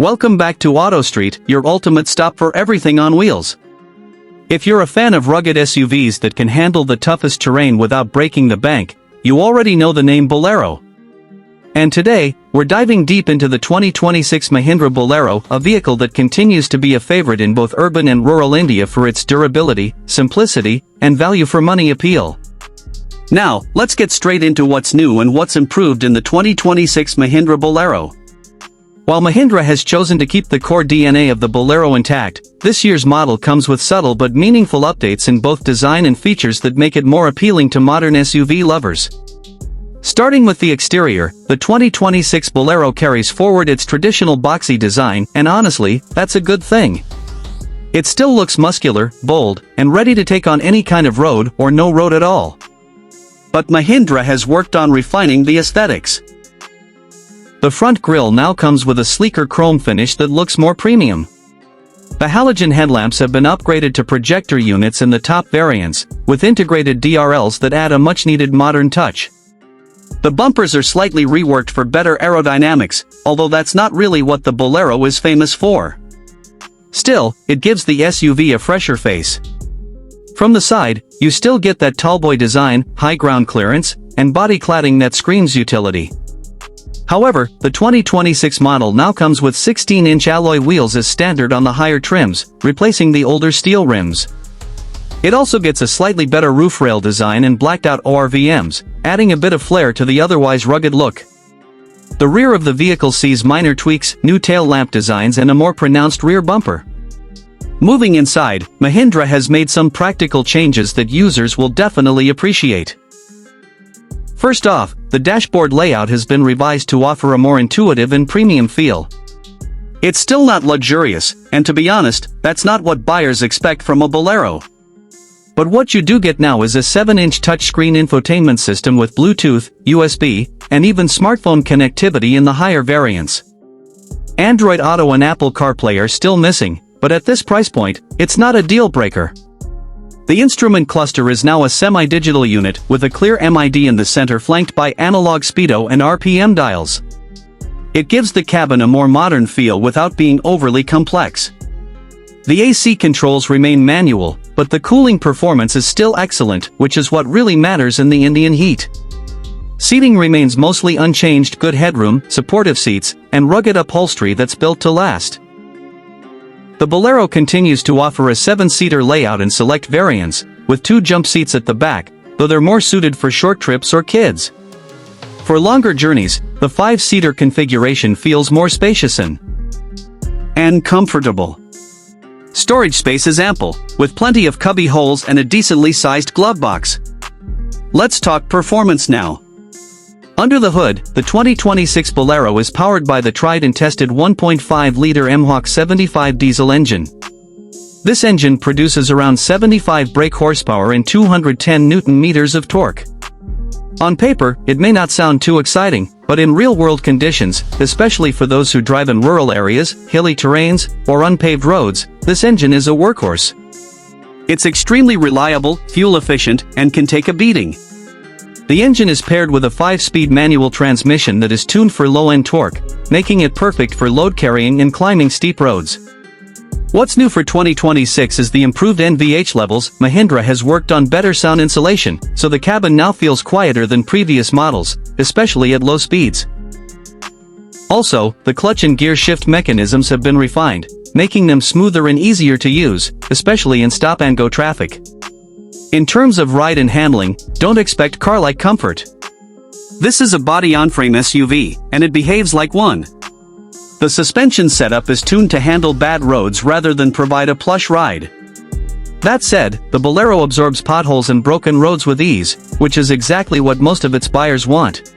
Welcome back to Auto Street, your ultimate stop for everything on wheels. If you're a fan of rugged SUVs that can handle the toughest terrain without breaking the bank, you already know the name Bolero. And today, we're diving deep into the 2026 Mahindra Bolero, a vehicle that continues to be a favorite in both urban and rural India for its durability, simplicity, and value for money appeal. Now, let's get straight into what's new and what's improved in the 2026 Mahindra Bolero. While Mahindra has chosen to keep the core DNA of the Bolero intact, this year's model comes with subtle but meaningful updates in both design and features that make it more appealing to modern SUV lovers. Starting with the exterior, the 2026 Bolero carries forward its traditional boxy design, and honestly, that's a good thing. It still looks muscular, bold, and ready to take on any kind of road or no road at all. But Mahindra has worked on refining the aesthetics. The front grille now comes with a sleeker chrome finish that looks more premium. The halogen headlamps have been upgraded to projector units in the top variants, with integrated DRLs that add a much-needed modern touch. The bumpers are slightly reworked for better aerodynamics, although that's not really what the Bolero is famous for. Still, it gives the SUV a fresher face. From the side, you still get that tallboy design, high ground clearance, and body cladding that screams utility. However, the 2026 model now comes with 16-inch alloy wheels as standard on the higher trims, replacing the older steel rims. It also gets a slightly better roof rail design and blacked-out ORVMs, adding a bit of flair to the otherwise rugged look. The rear of the vehicle sees minor tweaks, new tail lamp designs and a more pronounced rear bumper. Moving inside, Mahindra has made some practical changes that users will definitely appreciate. First off, the dashboard layout has been revised to offer a more intuitive and premium feel. It's still not luxurious, and to be honest, that's not what buyers expect from a Bolero. But what you do get now is a 7-inch touchscreen infotainment system with Bluetooth, USB, and even smartphone connectivity in the higher variants. Android Auto and Apple CarPlay are still missing, but at this price point, it's not a deal-breaker. The instrument cluster is now a semi-digital unit with a clear MID in the center flanked by analog speedo and RPM dials. It gives the cabin a more modern feel without being overly complex. The AC controls remain manual, but the cooling performance is still excellent, which is what really matters in the Indian heat. Seating remains mostly unchanged, good headroom, supportive seats, and rugged upholstery that's built to last. The Bolero continues to offer a 7-seater layout in select variants, with 2 jump seats at the back, though they're more suited for short trips or kids. For longer journeys, the 5-seater configuration feels more spacious and comfortable. Storage space is ample, with plenty of cubby holes and a decently sized glove box. Let's talk performance now. Under the hood, the 2026 Bolero is powered by the tried and tested 1.5-liter Mhawk 75 diesel engine. This engine produces around 75 brake horsepower and 210 Nm of torque. On paper, it may not sound too exciting, but in real-world conditions, especially for those who drive in rural areas, hilly terrains, or unpaved roads, this engine is a workhorse. It's extremely reliable, fuel-efficient, and can take a beating. The engine is paired with a 5-speed manual transmission that is tuned for low-end torque, making it perfect for load carrying and climbing steep roads. What's new for 2026 is the improved NVH levels. Mahindra has worked on better sound insulation, so the cabin now feels quieter than previous models, especially at low speeds. Also, the clutch and gear shift mechanisms have been refined, making them smoother and easier to use, especially in stop-and-go traffic. In terms of ride and handling, don't expect car-like comfort. This is a body-on-frame SUV, and it behaves like one. The suspension setup is tuned to handle bad roads rather than provide a plush ride. That said, the Bolero absorbs potholes and broken roads with ease, which is exactly what most of its buyers want.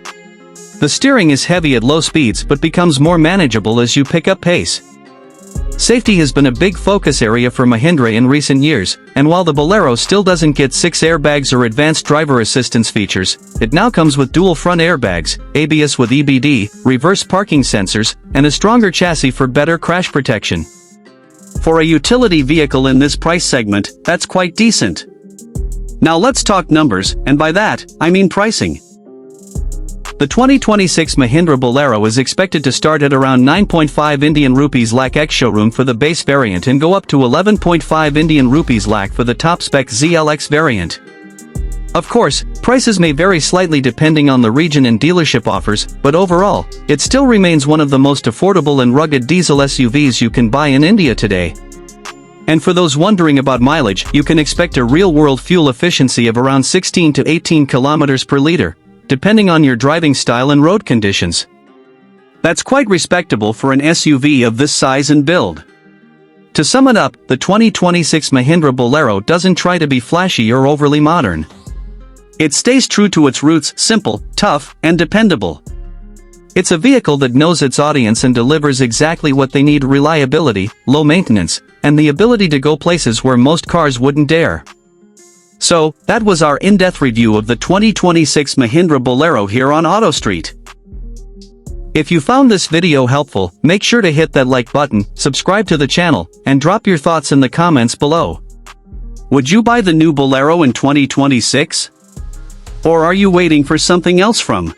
The steering is heavy at low speeds but becomes more manageable as you pick up pace. Safety has been a big focus area for Mahindra in recent years, and while the Bolero still doesn't get 6 airbags or advanced driver assistance features, it now comes with dual front airbags, ABS with EBD, reverse parking sensors, and a stronger chassis for better crash protection. For a utility vehicle in this price segment, that's quite decent. Now let's talk numbers, and by that, I mean pricing. The 2026 Mahindra Bolero is expected to start at around 9.5 Indian rupees lakh ex showroom for the base variant and go up to 11.5 Indian rupees lakh for the top spec ZLX variant. Of course, prices may vary slightly depending on the region and dealership offers, but overall, it still remains one of the most affordable and rugged diesel SUVs you can buy in India today. And for those wondering about mileage, you can expect a real-world fuel efficiency of around 16 to 18 kilometers per liter, depending on your driving style and road conditions. That's quite respectable for an SUV of this size and build. To sum it up, the 2026 Mahindra Bolero doesn't try to be flashy or overly modern. It stays true to its roots, simple, tough, and dependable. It's a vehicle that knows its audience and delivers exactly what they need: reliability, low maintenance, and the ability to go places where most cars wouldn't dare. So, that was our in-depth review of the 2026 Mahindra Bolero here on Auto Street. If you found this video helpful, make sure to hit that like button, subscribe to the channel, and drop your thoughts in the comments below. Would you buy the new Bolero in 2026? Or are you waiting for something else from